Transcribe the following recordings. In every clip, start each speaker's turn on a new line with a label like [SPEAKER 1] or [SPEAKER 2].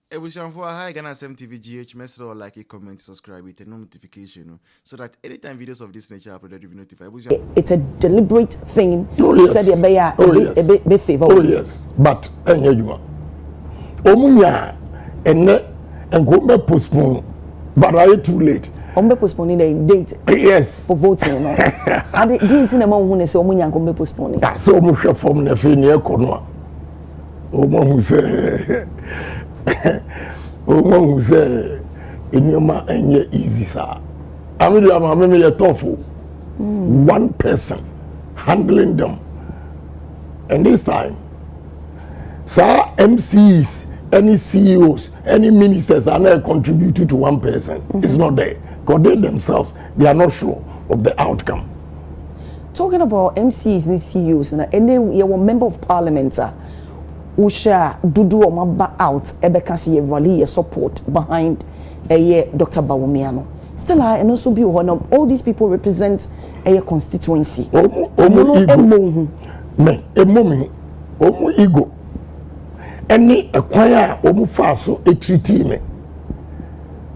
[SPEAKER 1] For hi Ghana SMTVGH, message or like, a comment, subscribe with a notification so that anytime videos of this nature are uploaded, you'll be notified.
[SPEAKER 2] It's a deliberate thing.
[SPEAKER 3] Oh yes.
[SPEAKER 2] Said
[SPEAKER 3] Be favor. Oh yes. But you Omunya and go postpone. But are you too late?
[SPEAKER 2] Postponing the date.
[SPEAKER 3] Yes.
[SPEAKER 2] For voting. I didn't see the man who say Omunya go postponing.
[SPEAKER 3] So much from the Fenia Kono. Omo who say Omo who say in your man and easy sir. I mean you're tough. One person handling them. And this time, sir, MCs, any CEOs, any ministers are not contributing to one person. It's not there. Because they themselves, they are not sure of the outcome.
[SPEAKER 2] Talking about MCs and CEOs, and you were member of parliament, who share Dudu Omaba out, Ebekasi rally support behind Dr. Bawumia. Still, I and also be one of all these people represent a constituency.
[SPEAKER 3] Omu ego. Any acquire Omu Faso a treaty me.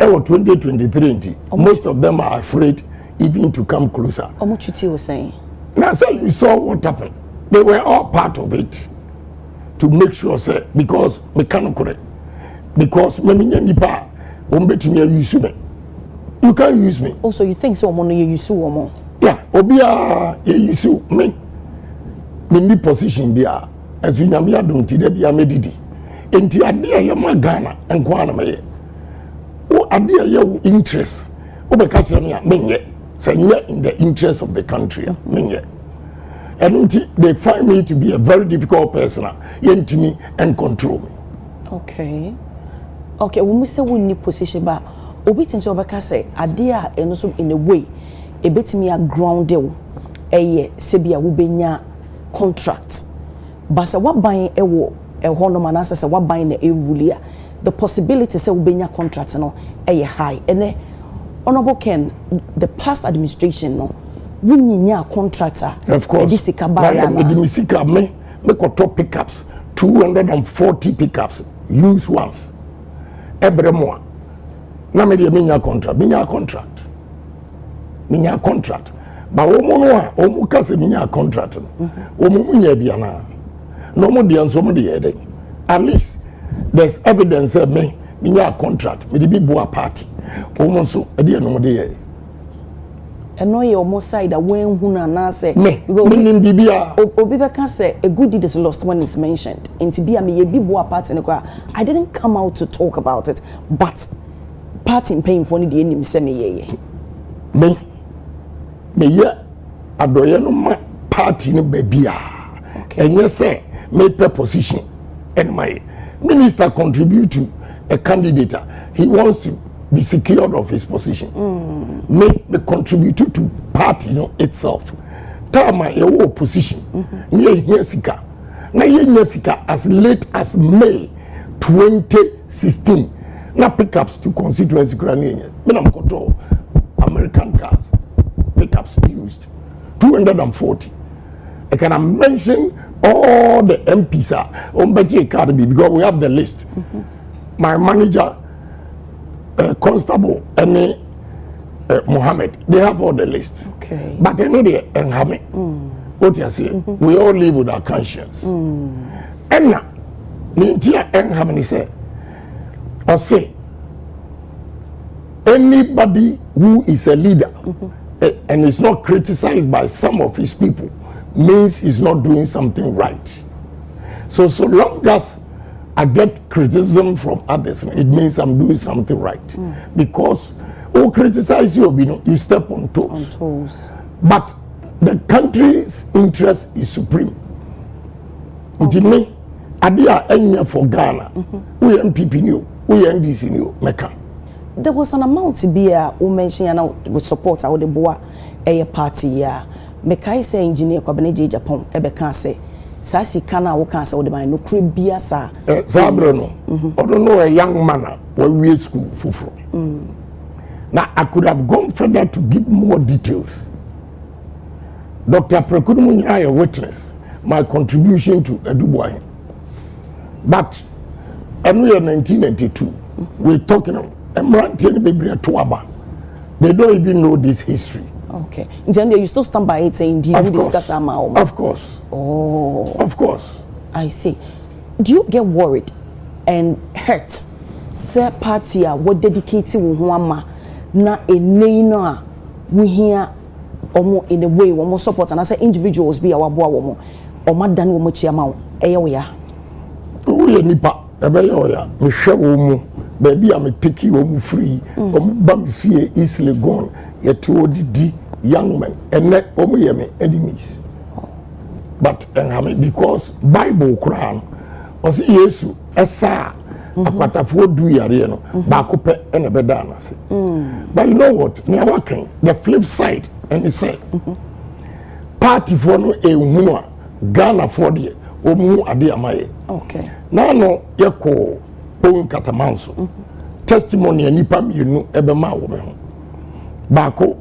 [SPEAKER 3] 2023. Most of them are afraid even to come closer.
[SPEAKER 2] Omu treaty was saying.
[SPEAKER 3] Now, say you saw what happened. They were all part of it to make sure, say, because mechanical, because many nipa use me. You can't use me.
[SPEAKER 2] Also, you think so? Mono you use more.
[SPEAKER 3] Yeah, obia use me. Me position there. As you know, me don't see that be a medidi. Enti adia ya magana enkwana me. O adia ya interest. O be catch me menye. Say in the interest of the country. Menye. And they find me to be a very difficult person. Yentimi and control me.
[SPEAKER 2] Okay. Okay. When we say we need position, but obi tinso obeka say adia eno so in a way e betimi a grounded sebia wo benya contract. But what buying a war a honor man answer what buying a rulia the possibility say we benya contract no high and Honorable Ken, the past administration no we need contractor
[SPEAKER 3] of course me top pickups 240 pickups used once every month na me dey minya contract but omo kase minya contract omo munya bia na no more the answer the at least there's evidence of me a contract with the big boy party almost so at the end of the year
[SPEAKER 2] and no almost side that when huna say
[SPEAKER 3] me bibia
[SPEAKER 2] obibeka say a good deed is lost when it's mentioned into be a me big boy party I didn't come out to talk about it but party paying for the enemy say me yeah adoye no ma party no babia and you say make per position and my minister contribute to a candidate he wants to be secured of his position make the contributor to party itself tama your position near Yesika na Yesika as late as May 2016 na pickups to constituency Ukrainian menam control American cars pickups used 240. I can mention all the MPs on Betty Academy because we have the list. My manager, Constable, and Mohammed, they have all the list. Okay.
[SPEAKER 3] But they know they have me. What you say? We all live with our conscience. And now, Nintia and Hamani said, or say, anybody who is a leader and is not criticized by some of his people means he's not doing something right. So long as I get criticism from others, it means I'm doing something right. Because who criticize you, you step on toes. But the country's interest is supreme. Okay. Adia enya for Ghana. We MPP new, we NDC new, Mecca.
[SPEAKER 2] There was an amount to be a woman with support out the boa a party Mekai say engineer Kwabeneji Japan Ebeka say Sasi Kana Wokan say the no cribia sa
[SPEAKER 3] Sabrano. I don't know a young man when we school fufro. Now I could have gone further to give more details. Dr. Prekudumu a witness my contribution to Eduboy. But
[SPEAKER 2] and we are 1992. We're talking of they don't even know this history.
[SPEAKER 4] Okay. Then you still stand by it saying, do you discuss Ama?
[SPEAKER 2] Of course.
[SPEAKER 4] Oh.
[SPEAKER 2] Of course.
[SPEAKER 4] I see. Do you get worried and hurt? Say party what dedicated Wama na a we hear in a way one more support and I say individuals be our boy or madan womo chiama eya
[SPEAKER 2] we nipa ebeya me hwe wo mu baby am picky wo mu free ba me fie easily gone yet odidi young men and let ye me enemies but because Bible Quran o say Yesu esa akwatafo du yare no ba ko pe ene beda anase but you know what me working the flip side and he said party for no ehunu a Ghana for the omu ade amaye
[SPEAKER 4] okay
[SPEAKER 2] na no yeko pon katamanso testimony anipa mienu ebe ma wo me ho ba ko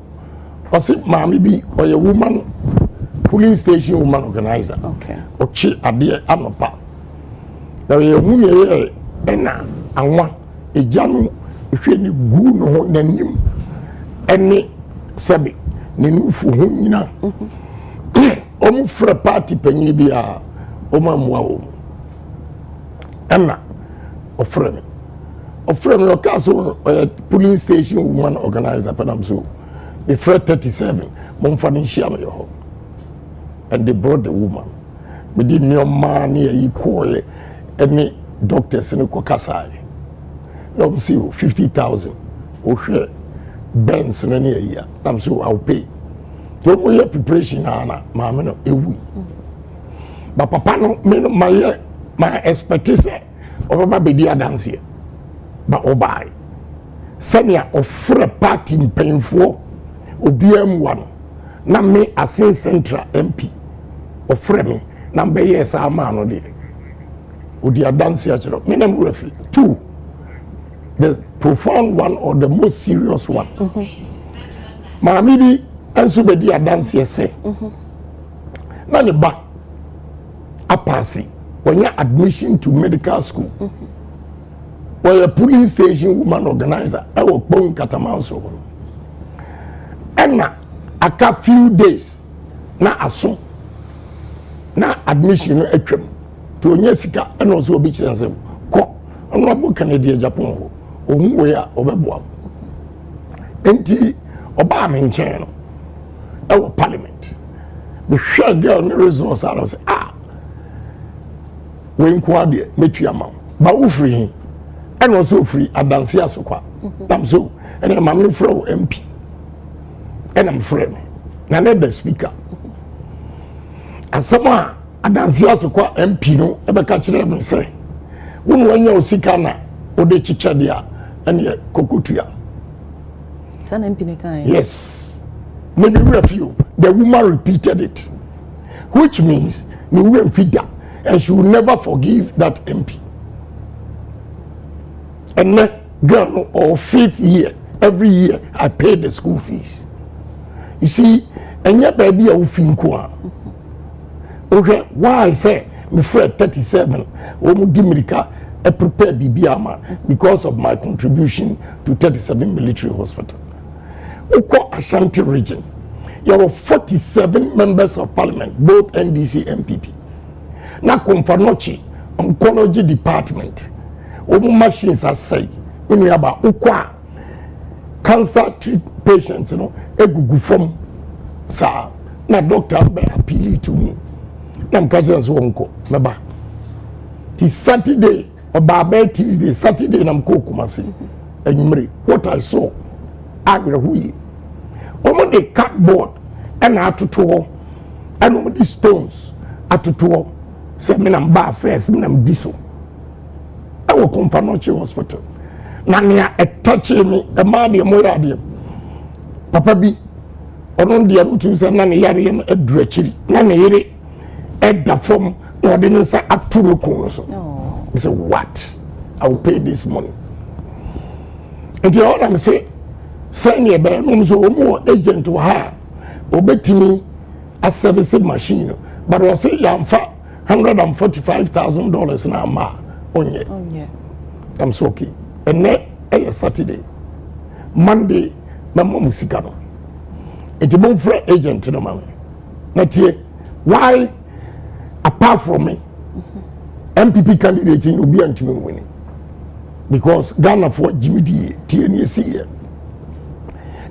[SPEAKER 2] o se maami bi o ye woman police station woman organizer
[SPEAKER 4] okay
[SPEAKER 2] ochi ade anopa na ye hunu ye ena anwa ejanu hwe ni gu no ho nanim ene sebe ne nufu ho nyina omu fra party panyin bi a omu amua wo ena ofra me o kaso police station woman organizer padam so the fra 37 mon fa ni shia me ho and they brought the woman we did no man e koye any doctors in Kokasai. No, see 50,000. Okay, Benz in a year. I'm so I'll pay. Don't we have preparation, Anna, Mamma, no, a week. But Papa, no, my expertise over my baby dance here. But Obai, Sanya of free party painful, OBM1. Na me as Central MP of Fremi, number yes, our man or Odi dance here, minimum referee. 2, the profound one or the most serious one. Mamidi and so be dance here say. Nani ba a passy when you admission to medical school. When a police station woman organizer, I will bone Catamanso. And na a few days na aso na admission equem. To Nyesika and also be chance ko ono abu Canada Japan ho ohun we a obeboa enti oba me nchen no e wo parliament the share girl no resource I say we nko ade metua ma ba wo free and also free adanse asokwa tam so and am me fro MP and am free na the speaker asama adansia sokwa MP no ebeka kire me say wonu anya osika na ode chicha dia ene kokotua
[SPEAKER 4] san MP ne kan
[SPEAKER 2] yes maybe review the woman repeated it which means me will feed and she will never forgive that MP and girl or 5th year every year I pay the school fees you see enya baby a ufinko okay, why I say me friend 37 omu dimirika e prepare bibiama because of my contribution to 37 military hospital. Uko Ashanti region, there were 47 members of parliament, both NDC and PP. Na Komfanochi, oncology department, omu machines are say, unyaba ukwa cancer treat patients, egugu form, sa na doctor be appeal to me. Nam catching so unko meba the Saturday or Baba Tuesday Saturday nam ko Kumasi enumere what I saw agrehui omo the cardboard and atoto and omo the stones atoto say me nam ba first me nam diso I will Komfanochi hospital na me a touch me e ma de mo yade papa bi onon de arutu say na ne yare em adurachiri na ne yere at the form or didn't say at 2 local. He said, what? I will pay this money. And the other say, send me a bedroom so more agent to her, obey me a servicing machine. But I say, I'm $145,000 now, ma, on ye. I'm so okay. And then Saturday, Monday, my mom is sick. It's a bon frère agent to the man. Not here. Why, apart from me, MPP candidates will be anti winning. Because Ghana for Jimmy D, TNC here.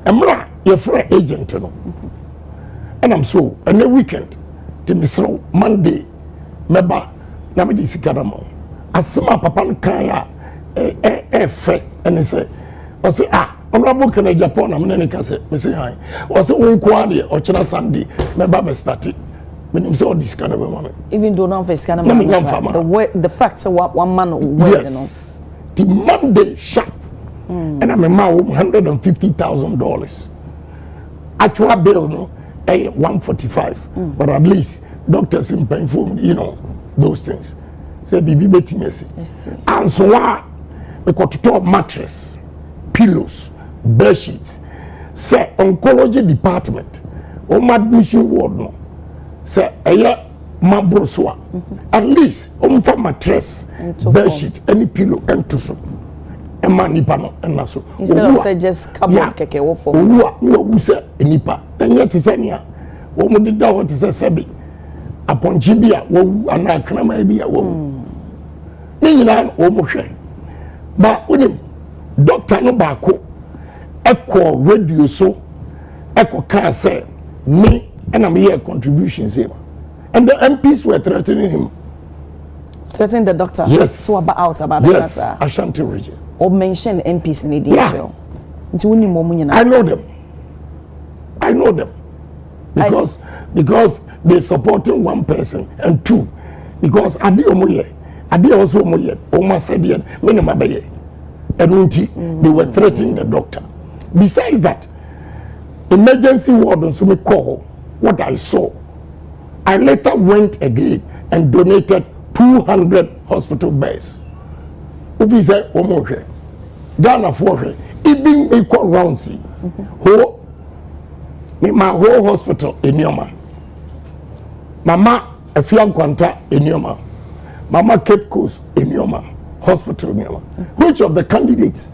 [SPEAKER 2] And your friend agent, you know. And I'm so, and the weekend, the Mr. Monday, Meba, Namidi Sikaramo. Asma Papa Kaya, friend, and he said, I say, Honorable Ken Japan, I'm in any say, I say, hi. Or say, Unquadi, or China Sunday, Meba started. When you saw this kind of a woman.
[SPEAKER 4] Even though not face kind of man, the facts are what one man will
[SPEAKER 2] yes. You know. The Monday sharp, and I'm a man $150,000. Actual bill, no, 145, but at least doctors in painful, you know, those things. Say, be betting, yes. And so, we got to talk mattress, pillows, bed sheets. Say, oncology department, or my admission ward, no. Say, Mabroswa. At least, mattress, bed sheet, any pillow, and to so. And manipano, and naso.
[SPEAKER 4] Instead of say just cupboard keke wo for.
[SPEAKER 2] Who say nipa. And yet is any. What did that want to say sebi? Upon Jibia, wo anakana maybe a wo. Nina omo. But when doctor no bako, echo radio so, echo can say me. And I'm here contributions here. And the MPs were threatening him.
[SPEAKER 4] Threatening the doctor?
[SPEAKER 2] Yes.
[SPEAKER 4] So about
[SPEAKER 2] yes, Ashanti region.
[SPEAKER 4] Or mention MPs in the show.
[SPEAKER 2] I know them. I know them. Because they're supporting one person and two. Because Adi Omoye, Adi also Omoye, Oma Sedian, Minamabaye. And they were threatening the doctor. Besides that, emergency ward so me call. What I saw, I later went again and donated 200 hospital beds. If you say, Omohe, Ghana for even equal round see, my whole hospital in Yoma, Mama Efiam Kwanta in Yoma, Mama Cape Coast in Yoma, hospital in Yoma. Which of the candidates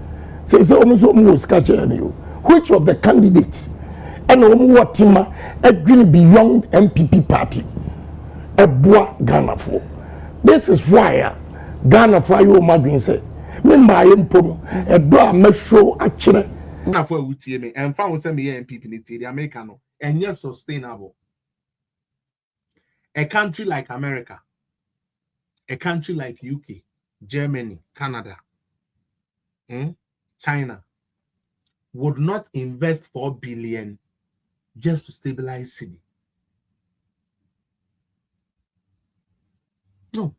[SPEAKER 2] says almost you? Which of the candidates? And Omuwatima agree beyond MPP party. A bois Ghana for. This is why Ghana for you Magin say. Me my impom a do make show actually.
[SPEAKER 3] Ghana for wutie me and found some MPP in the American and yet sustainable. A country like America, a country like UK, Germany, Canada, China would not invest 4 billion just to stabilize city. No.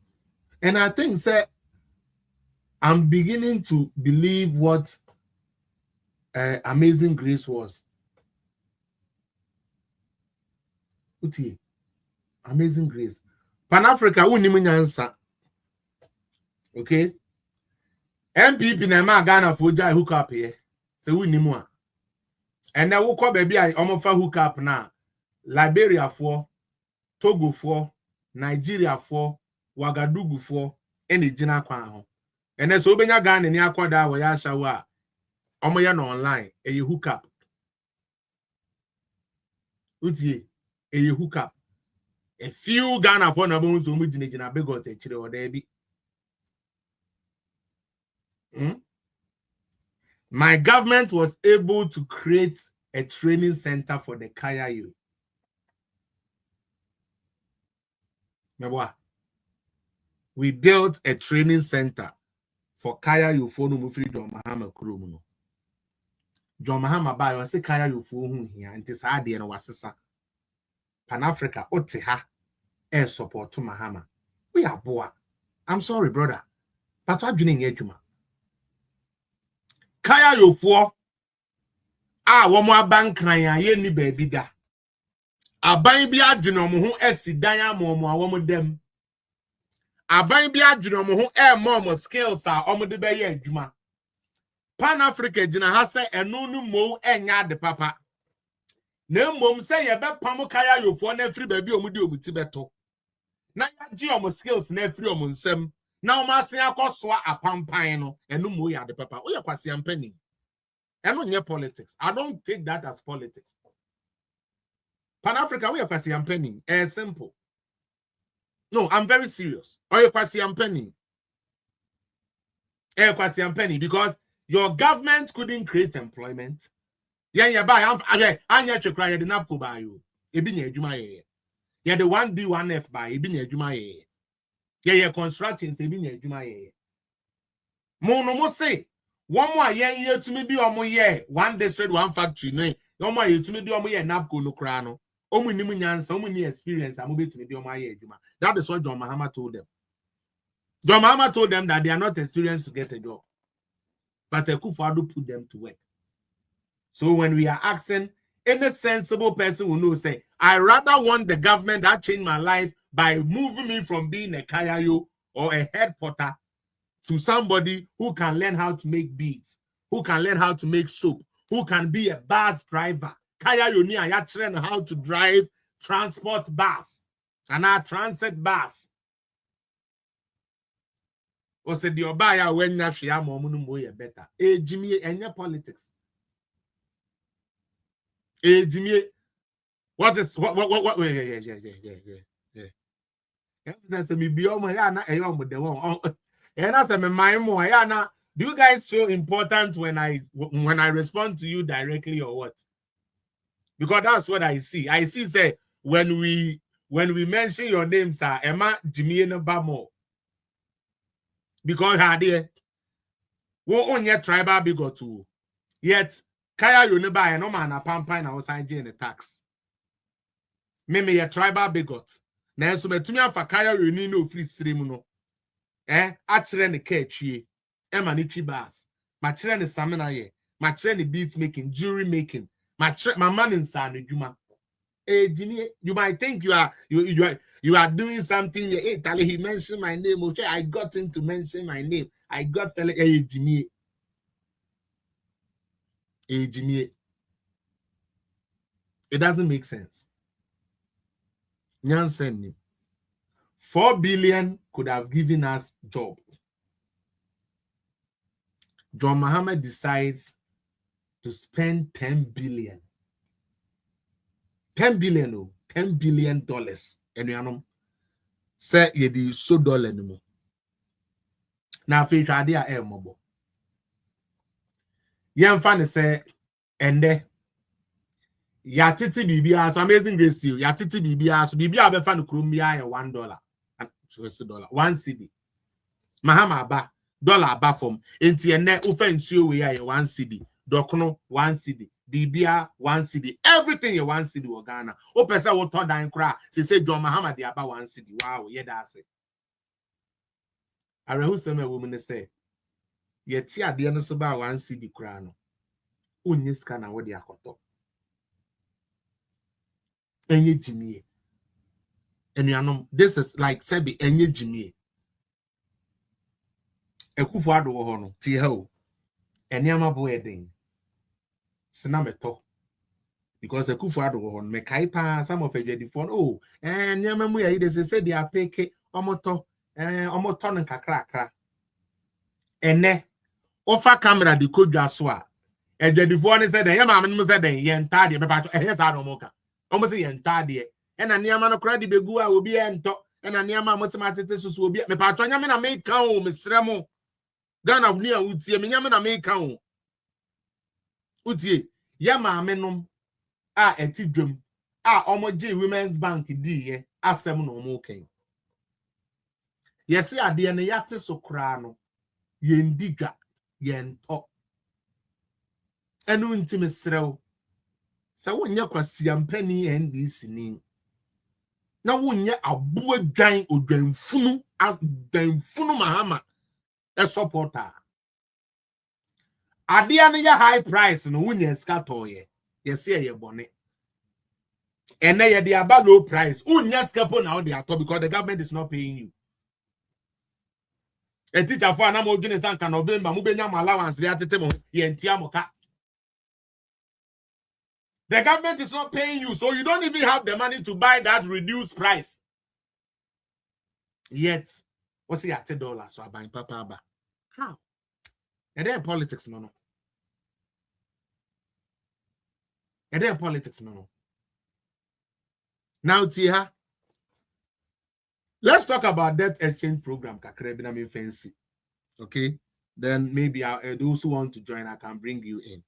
[SPEAKER 3] And I think, sir, I'm beginning to believe what Amazing Grace was. Uti, Amazing Grace. Pan-Africa, answer. Okay? MPP na Ghana for Jai hook up here. So we need and now we call baby I almost hook up now. Liberia for, Togo for, Nigeria for, Ouagadougou for, any Jina Kwan. And then so Benya Ghana and Yakwada where Yashawa. Omoya no online, a hook up. Uti, a hook up. A few Ghana for na bones who mujin a bigot a or debi. My government was able to create a training center for the Kaya youth. We built a training center for Kaya youth for no free John Mahama Krumu. John Mahama by or say Kaya youth for whom here and this idea and was Pan Africa Oteha air support to Mahama. We are boa. I'm sorry, brother. But what doing Ejuma? Kaya yofo womo aban kran ya ye ni baby da aban bi adwene mo ho asidan amomo awomo dem aban bi adwene mo ho mo skills a omo de be ye adwuma Pan Africa gina ha se eno nu mo enya de papa na mmom se ye be pam Kaya yofo na free baby omo de omuti beto na ya gi omo skills na free omo nsem
[SPEAKER 5] Now Marcia Coswa a pampino and no more the papa. Oh, you're penny. And on your politics. I don't take that as politics. Pan Africa, we are Kwasi penny. Simple. No, I'm very serious. Or you're Kwasi penny. Kwasi penny, because your government couldn't create employment. Yeah, buy. I'm yet to cry the napco by you. Ebini Jumaye. Yeah, the 1D, 1F by Ebini Jumaye. Yeah, construction, Ebini Jumaye. Mono say, one more year to me be on my year, one district, one factory, no more year to me be on my year, napco no crano. Omu nimunyan, so many experience, I'm moving to me be on my year, Juma. That is what John Mahama told them. John Mahama told them that they are not experienced to get a job. But Akufo-Addo put them to work. So when we are asking, any sensible person will know, say, I rather want the government that changed my life by moving me from being a kayayo or a head potter to somebody who can learn how to make beads, who can learn how to make soap, who can be a bus driver. Kayayo ni ayatren how to drive transport bus and our transit bus. Or said the obaya when Nashia Momunumoya better. Jimmy, and your politics. Jimmy, what? Yeah. That's me be on my yana and with the one. And after my more yana, do you guys feel important when I respond to you directly or what? Because that's what I see. I see say when we mention your names, sir, Emma, Jimmy, and Bamo. Because her dear, we on your tribal bigot too. Yet Kaya you never buy no man a pampine outside the tax. Me a tribal bigot. Na so betumi afa Kaya you need no free stream no. Actually the catchy. Emma ni bars. Ma chere ne samina ye. Ma chere ne beats making, jewelry making. My man inside Juma. Jimmy, you might think you are doing something. Hey, Tali, he mentioned my name. Okay, I got him to mention my name. I got Jimmy. Jimmy. It doesn't make sense. Nyansen 4 billion could have given us job. John Mahama decides to spend 10 billion. 10 billion, $10 billion. And you know, say ye di so dollar anymore. Now, if idea air mobile. Yan fan say, and there. Yatiti BBR, so amazing grace you. Yatiti BBR, so BBR be fan Columbia $1. $1 CD. Mahama ba dollar ba from. Enti ene ofen suo we ya 1 CD. Dokono 1 CD. BBR 1 CD. Everything you 1 CD or Ghana. O pesa wo to dan kra. Say John Mahama dey about 1 CD. Wow, yeah that's it. Arehu some woman say, "Yeti ade no so ba 1 CD kra no. Onye ska na wo dey akoto." Enye Jimmy. And you know, this is like Sebi Enye Jimmy. Akufo-Addo wo ho no. Ti ha o. Eniama bo edin. Sinameto. Because Akufo-Addo wo ho no me kai pa some of the phone. Oh, eniama mu ya ide say they are peke omoto no kakra. Ene ofa camera di kodwa so a edwadifo ne said yen ma me no said yen tade be pa to ehye sa no mo ka. Omo say yen tade ena niama no kra di begu a obi ento ena niama mo se matete susu obi me pa to nyame na me kan o me sremo Ghana of near utie me nyame na me kan o utie ya ma me nom a etidwam a omo je Women's Bank di ye asem no mo kan yesi ade ne yate so kra no yen digwa yen to enu ntime srew sa wonya kwasiampani NDC ni na wonya abuo dwan odwanfunu Mahama e supporter ade ane ya high price no wonya scatter ye yesi ye bone ene ye dey about low price wonya scapo na dey ato because the government is not paying you. A teacher for an amount of tank and obey Mubenya allowance, they are to tell you. The government is not paying you, so you don't even have the money to buy that reduced price. Yet, what's the $30 so I buy papa ba. How? And then politics no. And then politics no. Now Tia, let's talk about debt exchange program kakrebina me fancy. Okay? Then maybe those who want to join, I can bring you in.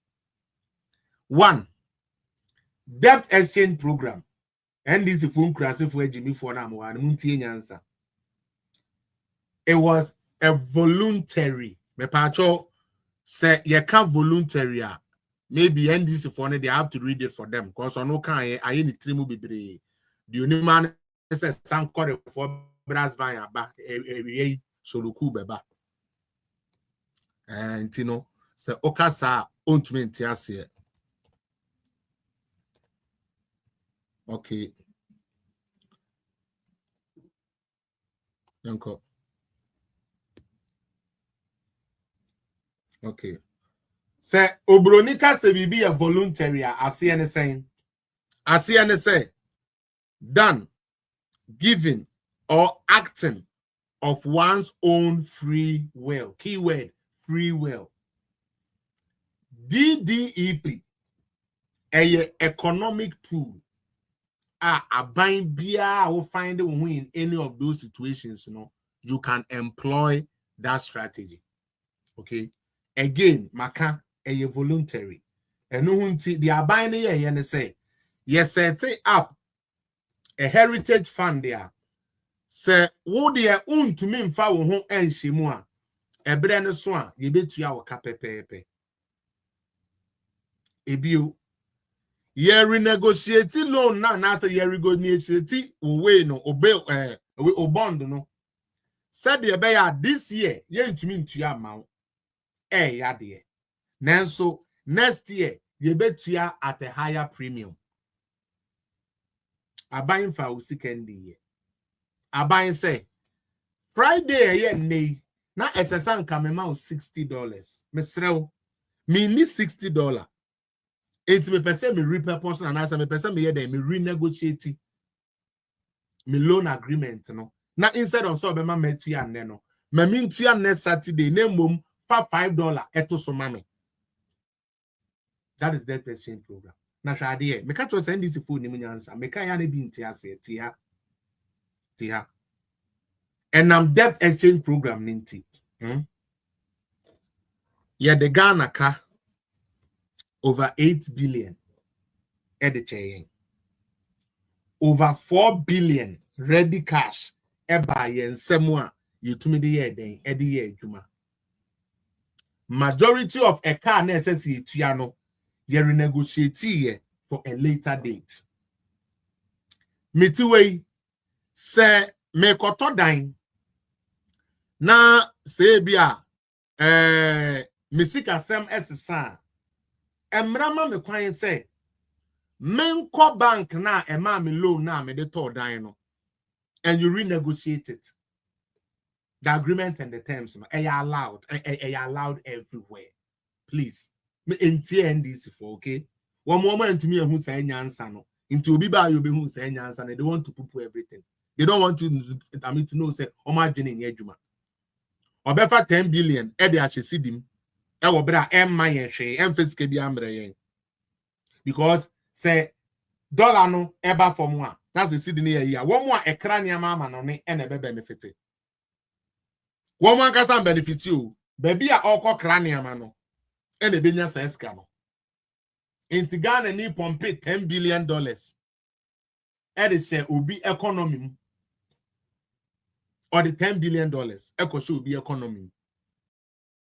[SPEAKER 5] 1. Debt exchange program. And this is phone crash for Jimmy for now and answer. It was a voluntary. Me pacho say you can't voluntary. Maybe NDC for they have to read it for them because on no can I need 3 be the only man says some call for brass via back a soluku beba. And you know, say okasa ontment here. Okay. Uncle. Okay. Say obronika se bibi a voluntary asi ene saying. Asi ene say done, giving or acting of one's own free will. Keyword free will. DDEP a economic tool. A bind beer will find in any of those situations, you can employ that strategy. Okay. Again, maka a voluntary. And no the abiding and say, yes, set up a heritage fund there. Say, wo dear to me fa wo ho enhyimu a ebre ne so a ye betu ya wo ka pepepe. Ebio ye renegotiate loan na say ye renegotiate we no obe o bond no. Said the be ya this year ye ntumi ntu ya ma wo. Ya de. Nanso next year ye betu ya at a higher premium. Abayin fa wo second year. Abayin say Friday ye nay na SSN kamema $60. Mesrew me need $60. It me person me repurpose and answer me person me here me renegotiate me loan agreement no. Na instead of so be ma metu ya ne no. Me mintu ya next Saturday na mom fa $5 eto so mame. That is debt exchange program. Na hwade me ka to send this phone ni munyansa. Me ka ya na bi ntia se tia. And I'm debt exchange program ninti. Yeah, the Ghana ka over 8 billion chain. Over 4 billion ready cash eba yen semwa yutumi de ye den edi ye adwuma. Majority of a car necessity tuano ye renegotiate ye for a later date. Mitiway se me koto dan na se bia misika sem esesa emrama me kwan say menko bank na ema me loan na me de to dan no and you renegotiate it. The agreement and the terms are allowed. Allowed everywhere. Please. Me NTN this for okay. One moment to me who say nyansa no. Into biba you be who say nyansa and they want to poo everything. They don't want to to know say imagine in ejuma. Obefa 10 billion e de achesidim. E wo bra em maye hwe em fisike bi amre yen. Because say dollar no eba from one. That's the city near here. One more ekra niama ama no ne e be benefit. One man can benefit you. Baby a oko cranium no. And the business says cano. Inti Ghana ni pompe $10 billion. Share will be economy. Or the $10 billion. Echo should be economy.